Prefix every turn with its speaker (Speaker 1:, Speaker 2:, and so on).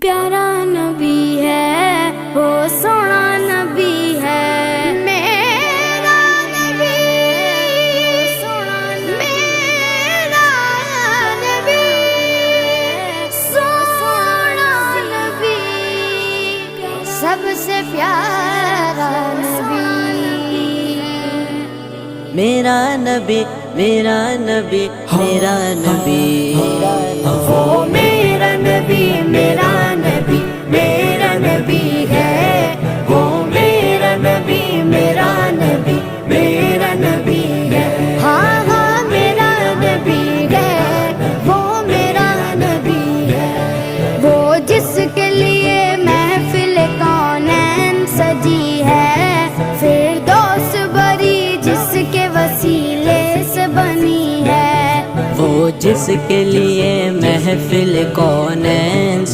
Speaker 1: प्यारा नबी है वो सोना नबी है मेरा नबी सोना मेरा नबी सोना नबी सबसे प्यारा नबी
Speaker 2: मेरा नबी मेरा नबी मेरा नबी
Speaker 1: वो मेरा नबी मेरा नबी मेरा नबी है वो मेरा नबी मेरा नबी मेरा नबी है हाँ हाँ मेरा नबी है वो मेरा नबी है वो जिसके लिए महफिल कौनैन सजी है फिरदौस बरी जिसके वसीले से बनी है
Speaker 2: वो जिसके लिए महफिल कौनैन